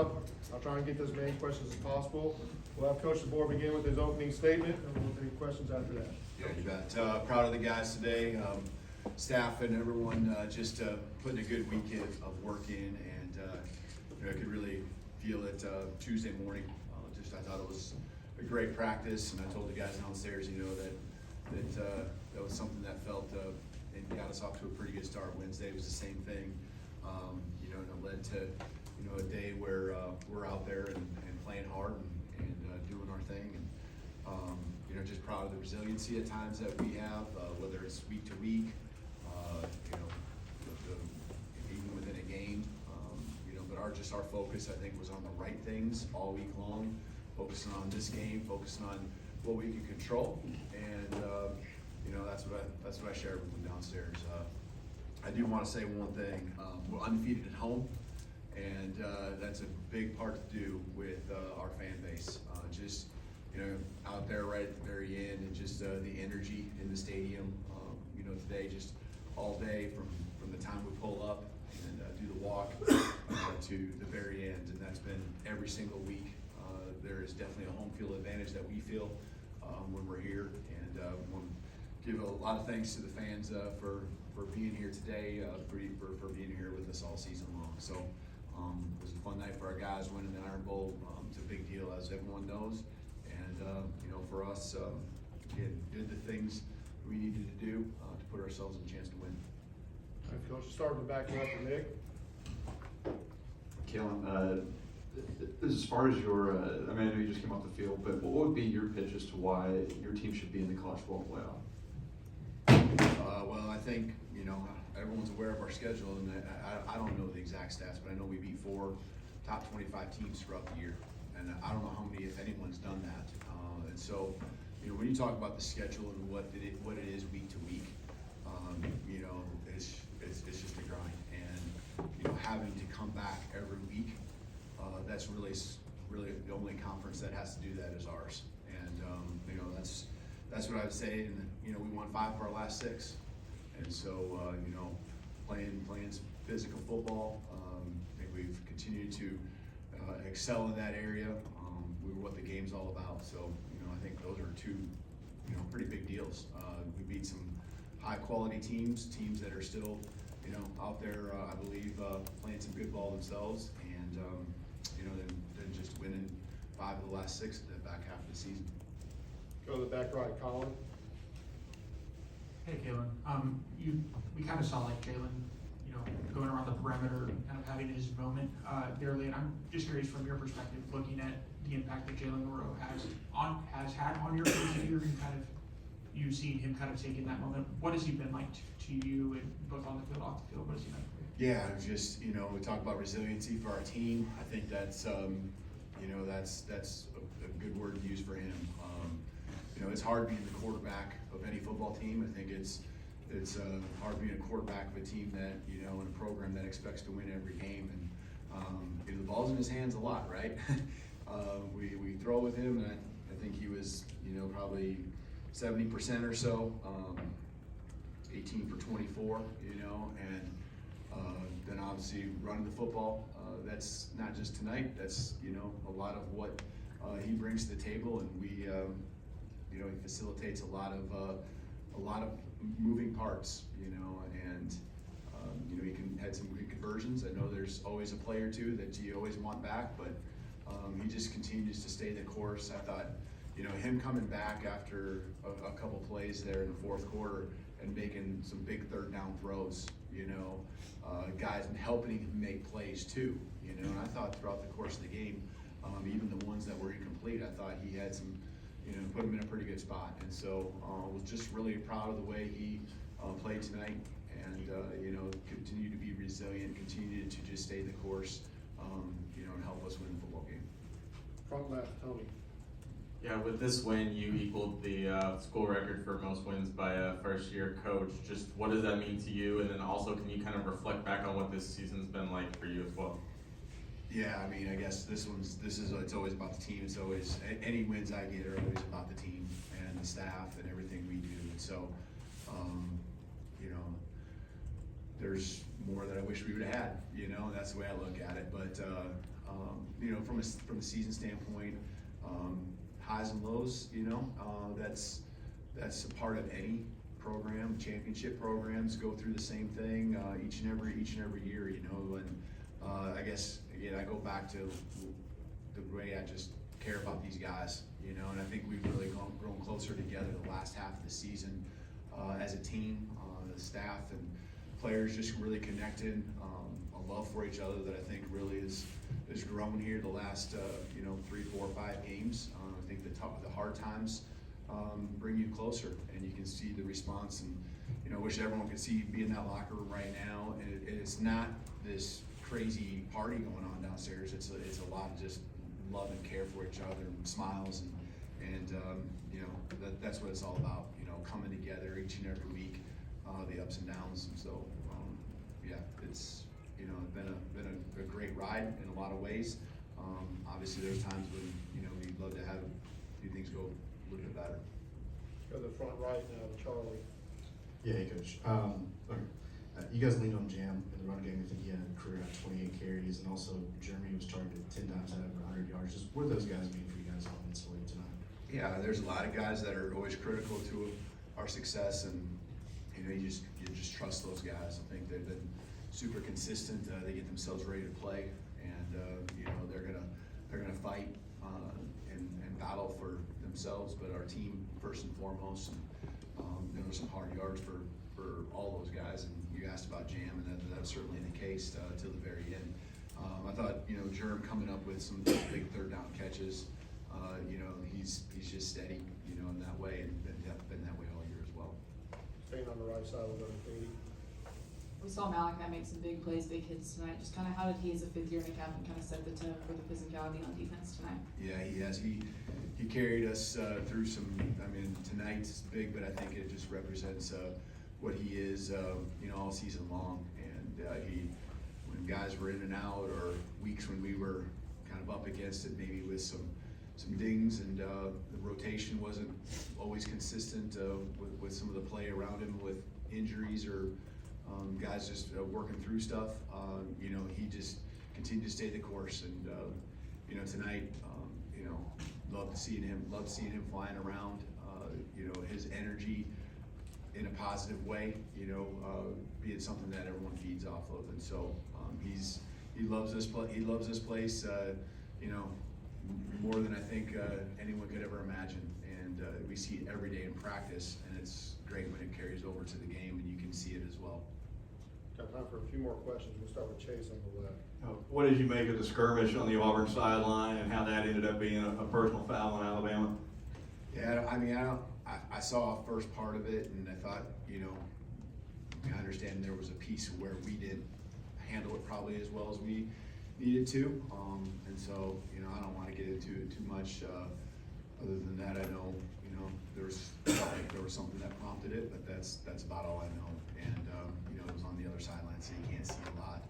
job. I'll try and get to as many questions as possible. We'll have Coach DeBoer begin with his opening statement, and we'll take questions after that. Yeah, you bet. Proud of the guys today. Staff and everyone just putting a good week of work in, and I could really feel it Tuesday morning. I thought it was a great practice, and I told the guys downstairs, that was something that felt and got us off to a pretty good start. Wednesday was the same thing, and it led to a day where we're out there and playing hard and doing our thing, and just proud of the resiliency at times that we have, whether it's week to week, even within a game, but our focus, I think, was on the right things all week long, focusing on this game, focusing on what we can control, and that's what I shared with them downstairs. I do want to say one thing: we're undefeated at home, and that's a big part to do with our fan base. Out there right at the very end, and just the energy in the stadium. Today, just all day from the time we pull up and do the walk to the very end, and that's been every single week. There is definitely a home field advantage that we feel when we're here, and want to give a lot of thanks to the fans for being here today, for being here with us all season long. So it was a fun night for our guys winning the Iron Bowl. It's a big deal, as everyone knows, and for us, again, did the things we needed to do to put ourselves in a chance to win. All right, Coach, start with the back left for Nick. Kalen, as far as your, I know you just came off the field, but what would be your pitch as to why your team should be in the college football playoff? Well, I think, everyone's aware of our schedule, and I don't know the exact stats, but I know we beat 4 top 25 teams throughout the year, and I don't know how many, if anyone's done that. And so, when you talk about the schedule and what it is week to week, it's just a grind, and having to come back every week, that's really the only conference that has to do that is ours, and that's what I would say. And we won 5 of our last 6, and so playing some physical football. I think we've continued to excel in that area. We were what the game's all about. So I think those are 2 pretty big deals. We beat some high quality teams that are still out there, I believe, playing some good ball themselves, and then just winning 5 of the last 6 in the back half of the season. Go to the back right, Colin. Hey, Kalen. We kind of saw Jalen, going around the perimeter and kind of having his moment there late. I'm just curious from your perspective, looking at the impact that Jalen Milroe has had on your career, and kind of you seeing him kind of taking that moment. What has he been like to you, and both on the field, off the field? What has he been for you? Yeah, just we talk about resiliency for our team. I think that's that's a good word to use for him. It's hard being the quarterback of any football team. I think it's hard being a quarterback of a team that in a program that expects to win every game, and the ball's in his hands a lot, right? We throw with him, and I think he was probably 70% or so, 18 for 24, and then obviously running the football. That's not just tonight. That's a lot of what he brings to the table, and we he facilitates a lot of moving parts, and he can had some good conversions. I know there's always a play or 2 that you always want back, but he just continues to stay the course. I thought him coming back after a couple plays there in the 4th quarter and making some big 3rd down throws, guys helping him make plays too, and I thought throughout the course of the game, even the ones that were incomplete, I thought he had some, put him in a pretty good spot. And so was just really proud of the way he played tonight, and continue to be resilient, continue to just stay the course, and help us win the football game. Front left, Tony. Yeah, with this win, you equaled the school record for most wins by a first-year coach. Just what does that mean to you? And then also, can you kind of reflect back on what this season's been like for you as well? Yeah, I guess it's always about the team. It's always, any wins I get are always about the team and the staff and everything we do. And so, there's more that I wish we would have had, that's the way I look at it. But, from a season standpoint, highs and lows, that's a part of any program. Championship programs go through the same thing each and every year, and I guess again I go back to the way I just care about these guys, and I think we've really grown closer together the last half of the season as a team, the staff and players just really connected, a love for each other that I think really is grown here the last 3, 4, 5 games. I think the hard times bring you closer, and you can see the response. And I wish everyone could see be in that locker room right now. And it's not this crazy party going on downstairs. It's a lot of just love and care for each other, and smiles, and that's what it's all about. Coming together each and every week, the ups and downs. And so yeah, it's been a great ride in a lot of ways. Obviously, there's times when we'd love to have a few things go a little bit better. Go to the front right now, Charlie. Yeah, hey coach. Okay. You guys leaned on Jam in the run game. I think he had a career at 28 carries, and also Jeremy was targeted 10 times out of 100 yards. Just what do those guys mean for you guys offensively tonight? Yeah, there's a lot of guys that are always critical to our success, and you just trust those guys. I think they've been super consistent. They get themselves ready to play, and they're gonna fight and battle for themselves, but our team first and foremost. And there were some hard yards for all those guys. And you asked about Jam, and that's certainly the case till the very end. I thought Jerm coming up with some big third down catches. He's just steady, in that way, and been that way all year as well. Staying on the right side, we'll go to Katie. We saw Malachi make some big plays, big hits tonight. Just kind of how did he, as a fifth-year in the captain, kind of set the tone for the physicality on defense tonight? Yeah, he has. He carried us through some. I mean, tonight's big, but I think it just represents what he is, all season long. And when guys were in and out, or weeks when we were kind of up against it, maybe with some dings, and the rotation wasn't always consistent with some of the play around him, with injuries or guys just working through stuff. He just continued to stay the course, and tonight, loved seeing him flying around. His energy in a positive way, being something that everyone feeds off of, and so he loves this place. He loves this place, more than I think anyone could ever imagine. And we see it every day in practice, and it's great when it carries over to the game, and you can see it as well. Got time for a few more questions. We'll start with Chase on the left. What did you make of the skirmish on the Auburn sideline, and how that ended up being a personal foul in Alabama? Yeah, I saw a first part of it, and I thought, I understand there was a piece where we didn't handle it probably as well as we needed to, and so I don't want to get into it too much. Other than that, I know there was something that prompted it, but that's about all I know. And it was on the other sideline, so you can't see a lot.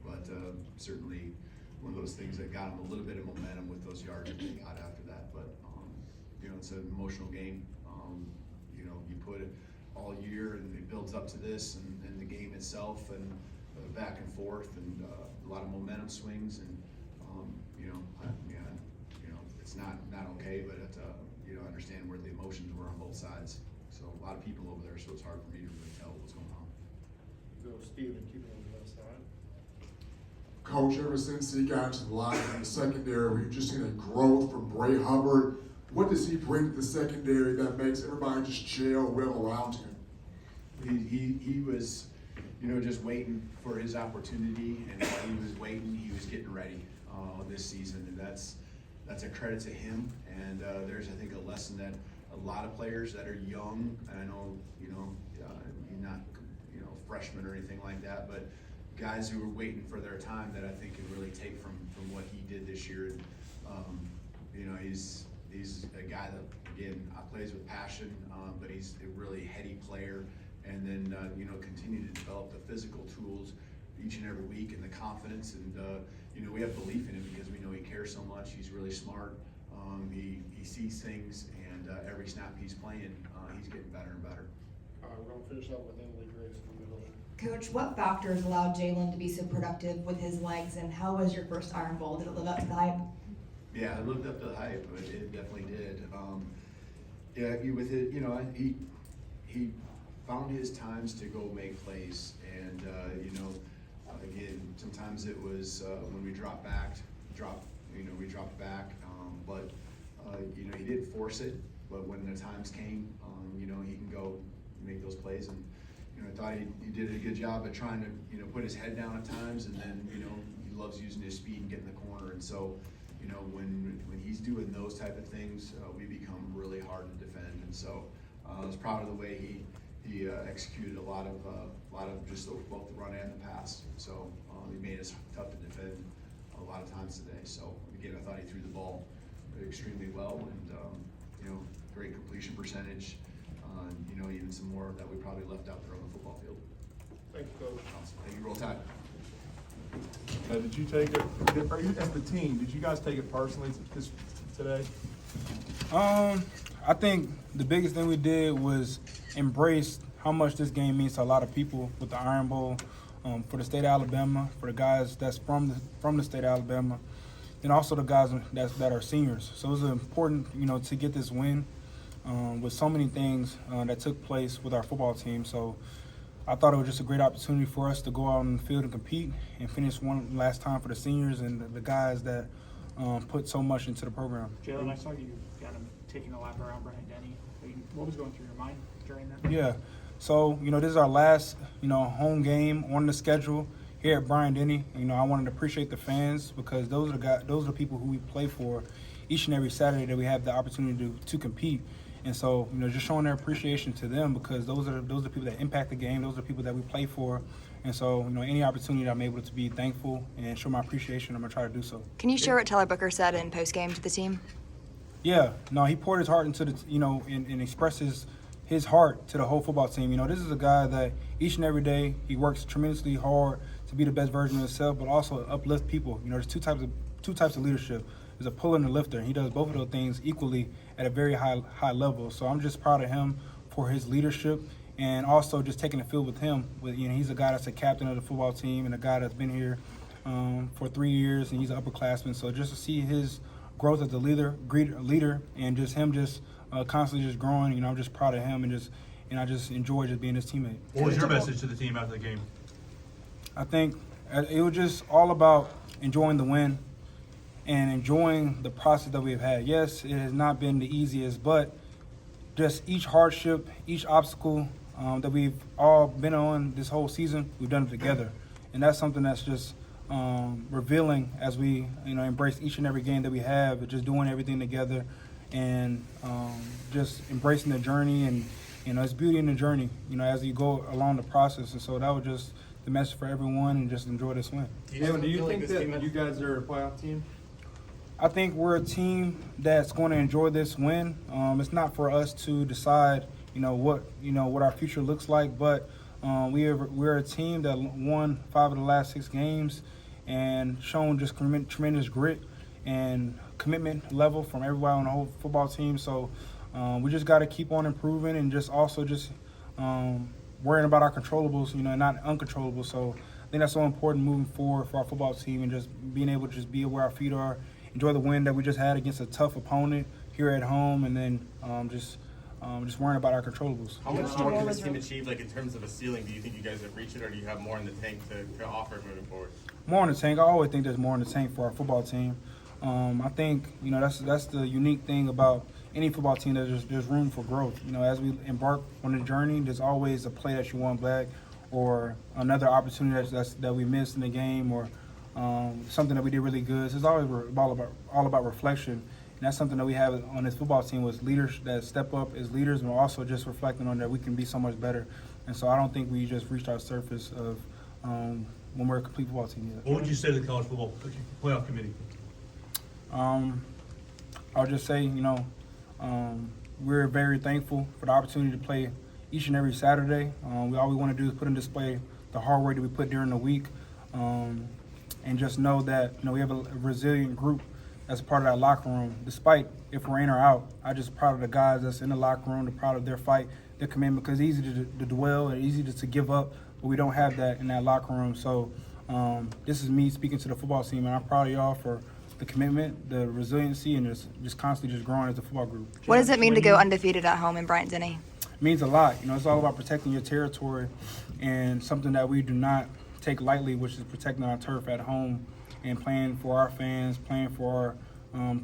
But certainly one of those things that got him a little bit of momentum with those yards that they got after that. But it's an emotional game. You put it all year, and it builds up to this, and the game itself, and back and forth, and a lot of momentum swings, and it's not okay, but I understand where the emotions were on both sides. So a lot of people over there, so it's hard for me to really tell what's going on. Go to Steven, keep it on the left side. Coach, ever since he got to the line in the secondary, we've just seen a growth from Bray Hubbard. What does he bring to the secondary that makes everybody just gel well around him? He was, just waiting for his opportunity, and while he was waiting, he was getting ready this season, and that's a credit to him. And there's, I think, a lesson that a lot of players that are young, and I know, you're not, freshmen or anything like that, but guys who are waiting for their time that I think can really take from what he did this year. And he's a guy that, again, plays with passion, but he's a really heady player. And then continue to develop the physical tools each and every week, and the confidence, and we have belief in him because we know he cares so much. He's really smart. He sees things, and every snap he's playing, he's getting better and better. All right, we're gonna finish up with Emily Grace in the middle. Coach, what factors allowed Jalen to be so productive with his legs, and how was your first Iron Bowl? Did it live up to the hype? Yeah, it lived up to the hype, but it definitely did. Yeah, with it, you know, he found his times to go make plays, and you know, again, sometimes it was when we dropped back, but you know, he didn't force it. But when the times came, you know, he can go make those plays, and you know, I thought he did a good job at trying to, you know, put his head down at times, and then, you know, he loves using his speed and getting the corner, and so, you know, when he's doing those type of things, we become really hard to defend, and so I was proud of the way he executed a lot of just both the run and the pass. So he made us tough to defend a lot of times today. So again, I thought he threw the ball extremely well, and you know, great completion percentage. You know, even some more that we probably left out there on the football field. Thank you, Coach. Awesome. Thank you. Roll Tide. Did you take it, as the team, did you guys take it personally today? I think the biggest thing we did was embrace how much this game means to a lot of people with the Iron Bowl, for the state of Alabama, for the guys that's from the state of Alabama, and also the guys that are seniors. So it was important, you know, to get this win with so many things that took place with our football team. So I thought it was just a great opportunity for us to go out on the field and compete and finish one last time for the seniors and the guys that put so much into the program. Jalen, I saw you got him taking a lap around Brian Denny. What was going through your mind during that? Yeah. So, you know, this is our last, you know, home game on the schedule here at Brian Denny. You know, I wanted to appreciate the fans because those are the people who we play for each and every Saturday that we have the opportunity to compete. And so, you know, just showing their appreciation to them because those are the people that impact the game. Those are the people that we play for. And so, you know, any opportunity that I'm able to be thankful and show my appreciation, I'm going to try to do so. Can you share what Tyler Booker said in postgame to the team? Yeah, no, he poured his heart into the, you know, and expresses his heart to the whole football team. You know, this is a guy that each and every day he works tremendously hard to be the best version of himself, but also uplift people. You know, there's two types of leadership. There's a puller and a lifter. And he does both of those things equally at a very high level. So I'm just proud of him for his leadership and also just taking the field with him. You know, he's a guy that's a captain of the football team and a guy that's been here for 3 years, and he's an upperclassman. So just to see his growth as a leader, and just him constantly just growing, you know, I'm just proud of him and I just enjoy just being his teammate. What was your message to the team after the game? I think it was just all about enjoying the win and enjoying the process that we've had. Yes, it has not been the easiest, but just each hardship, each obstacle that we've all been on this whole season, we've done it together. And that's something that's just revealing as we, you know, embrace each and every game that we have, just doing everything together and just embracing the journey. And, you know, it's beauty in the journey, you know, as you go along the process. And so that was just the message for everyone, and just enjoy this win. Do you think that you guys are a playoff team? I think we're a team that's going to enjoy this win. It's not for us to decide, what our future looks like, but we're a team that won 5 of the last 6 games and shown just tremendous grit and commitment level from everybody on the whole football team. So we just got to keep on improving and just also worrying about our controllables, not uncontrollables. So I think that's so important moving forward for our football team, and just being able to just be where our feet are, enjoy the win that we just had against a tough opponent here at home, and then just worrying about our controllables. How much more can this team achieve, in terms of a ceiling? Do you think you guys have reached it, or do you have more in the tank to offer moving forward? More in the tank. I always think there's more in the tank for our football team. I think that's the unique thing about any football team. There's room for growth. As we embark on the journey, there's always a play that you want back, or another opportunity that we missed in the game, or something that we did really good. So it's always all about reflection, and that's something that we have on this football team, was leaders that step up as leaders, and we're also just reflecting on that we can be so much better. And so I don't think we just reached our surface of when we're a complete football team yet. What would you say to the college football playoff committee? I'll just say, we're very thankful for the opportunity to play each and every Saturday. All we want to do is put on display the hard work that we put during the week, and just know that we have a resilient group that's part of that locker room. Despite if we're in or out, I'm just proud of the guys that's in the locker room. They're proud of their fight, their commitment, because it's easy to dwell and easy to give up, but we don't have that in that locker room. So this is me speaking to the football team, and I'm proud of y'all for the commitment, the resiliency, and just constantly just growing as a football group. What does it mean to go undefeated at home in Bryant-Denny? It means a lot. It's all about protecting your territory, and something that we do not take lightly, which is protecting our turf at home and playing for our fans, playing for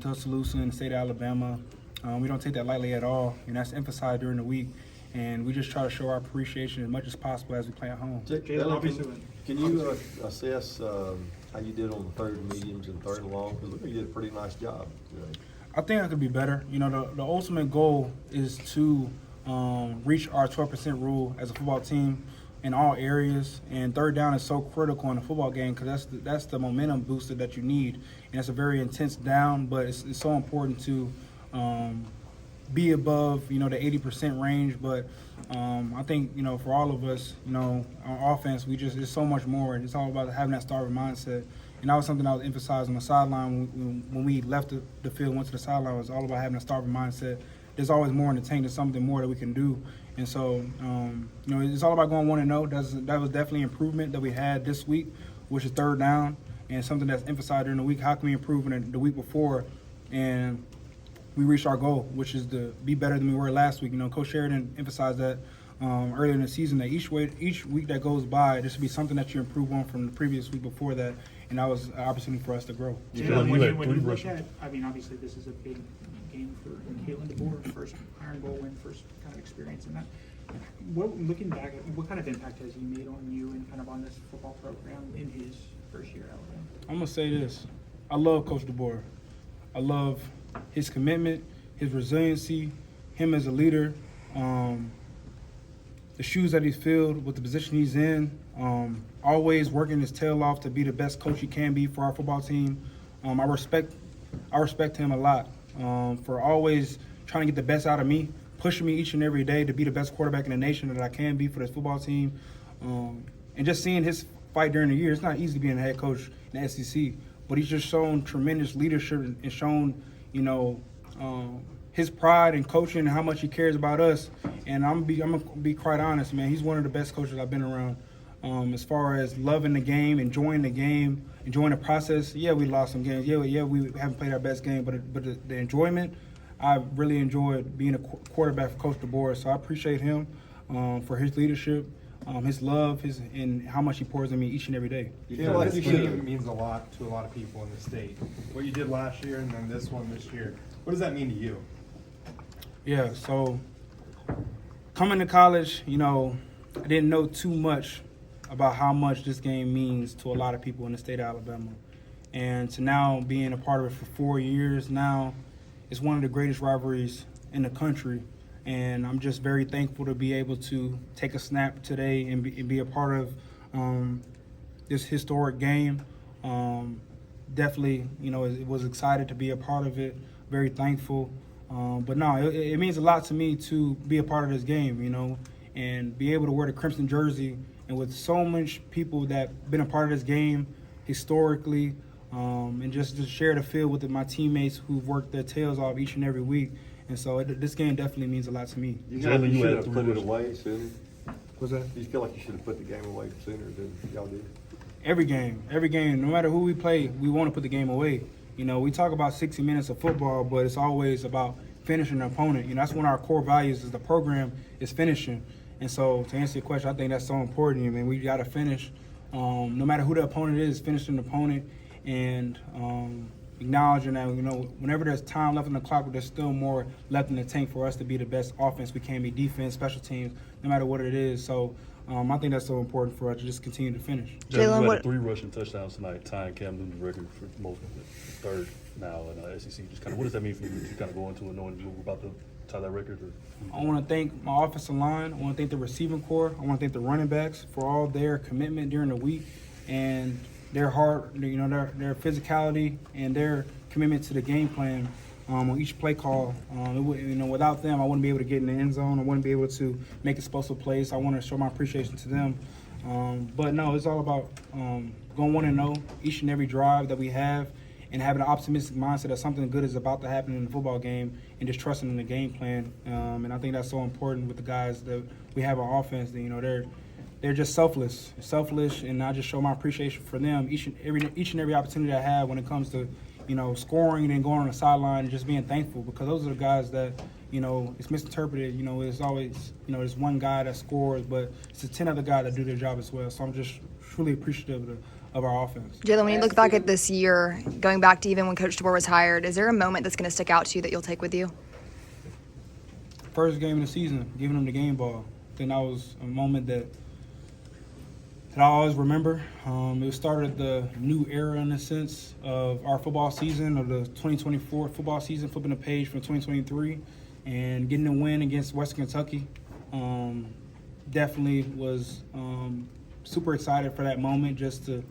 Tuscaloosa and the state of Alabama. We don't take that lightly at all, and that's emphasized during the week. And we just try to show our appreciation as much as possible as we play at home. Jalen, can you assess how you did on the third and mediums and third and long? Because you did a pretty nice job today. I think I could be better. The ultimate goal is to reach our 12% rule as a football team in all areas. And third down is so critical in a football game because that's the momentum booster that you need. And it's a very intense down, but it's so important to be above, the 80% range. But I think, for all of us, on offense, it's so much more. It's all about having that starter mindset. And that was something I was emphasized on the sideline when we left the field, went to the sideline. It was all about having a starter mindset. There's always more in the tank. There's something more that we can do. And so, it's all about going 1-0. That was definitely improvement that we had this week, which is third down, and something that's emphasized during the week. How can we improve in the week before? And we reached our goal, which is to be better than we were last week. Coach Sheridan emphasized that earlier in the season, that each week that goes by, there should be something that you improve on from the previous week before that, and that was an opportunity for us to grow. Jalen, when you look at, obviously this is a big game for Kalen DeBoer, first Iron Bowl win, first kind of experience in that. Looking back, what kind of impact has he made on you and kind of on this football program in his first year at Alabama? I'm going to say this. I love Coach DeBoer. I love his commitment, his resiliency, him as a leader, the shoes that he's filled with the position he's in, always working his tail off to be the best coach he can be for our football team. I respect him a lot for always trying to get the best out of me, pushing me each and every day to be the best quarterback in the nation that I can be for this football team. And just seeing his fight during the year, it's not easy being a head coach in the SEC, but he's just shown tremendous leadership and shown, his pride in coaching and how much he cares about us. And I'm gonna be quite honest, man. He's one of the best coaches I've been around. As far as loving the game, enjoying the process. Yeah, we lost some games. Yeah, we haven't played our best game, but the enjoyment, I really enjoyed being a quarterback for Coach DeBoer. So I appreciate him for his leadership, his love, and how much he pours in me each and every day. This game means a lot to a lot of people in the state. What you did last year and then this one this year, what does that mean to you? Yeah, so coming to college, I didn't know too much about how much this game means to a lot of people in the state of Alabama. And to now being a part of it for 4 years now, it's one of the greatest rivalries in the country. And I'm just very thankful to be able to take a snap today and be a part of this historic game. Definitely, was excited to be a part of it, very thankful. But no, it means a lot to me to be a part of this game, and be able to wear the crimson jersey, and with so much people that been a part of this game historically, and just to share the field with my teammates who've worked their tails off each and every week. And so this game definitely means a lot to me. You should have put it away sooner. What's that? Do you feel like you should have put the game away sooner than y'all did? Every game, no matter who we play, we want to put the game away. We talk about 60 minutes of football, but it's always about finishing the opponent. That's one of our core values is the program is finishing. And so to answer your question, I think that's so important. We got to finish. No matter who the opponent is, finishing the opponent and acknowledging that, whenever there's time left on the clock, there's still more left in the tank for us to be the best offense we can be, defense, special teams, no matter what it is. So I think that's so important for us to just continue to finish. Jalen, you had 3 rushing touchdowns tonight, tying Cam Newton's record for most third now in SEC. Just kind of, what does that mean for you? You kind of go into it knowing you're about to tie that record? I want to thank my offensive line. I want to thank the receiving corps. I want to thank the running backs for all their commitment during the week and their heart, their physicality and their commitment to the game plan on each play call. Without them, I wouldn't be able to get in the end zone. I wouldn't be able to make explosive plays. I want to show my appreciation to them. But no, it's all about going 1-0 each and every drive that we have, and having an optimistic mindset that something good is about to happen in the football game, and just trusting in the game plan. And I think that's so important with the guys that we have on offense. They're just selfless, and I just show my appreciation for them each and every opportunity I have when it comes to scoring and then going on the sideline and just being thankful, because those are the guys that, it's misinterpreted. It's always, there's one guy that scores, but it's the 10 other guys that do their job as well. So I'm just truly appreciative of our offense. Jalen, when you look back at this year, going back to even when Coach DeBoer was hired, is there a moment that's going to stick out to you that you'll take with you? First game of the season, giving them the game ball. I think that was a moment that I always remember. It started the new era, in a sense, of our football season, of the 2024 football season, flipping the page from 2023, and getting a win against Western Kentucky. Definitely was super excited for that moment, just to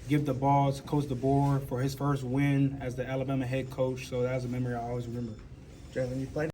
give the ball to Coach DeBoer for his first win as the Alabama head coach. So that was a memory I always remember. Jalen, you played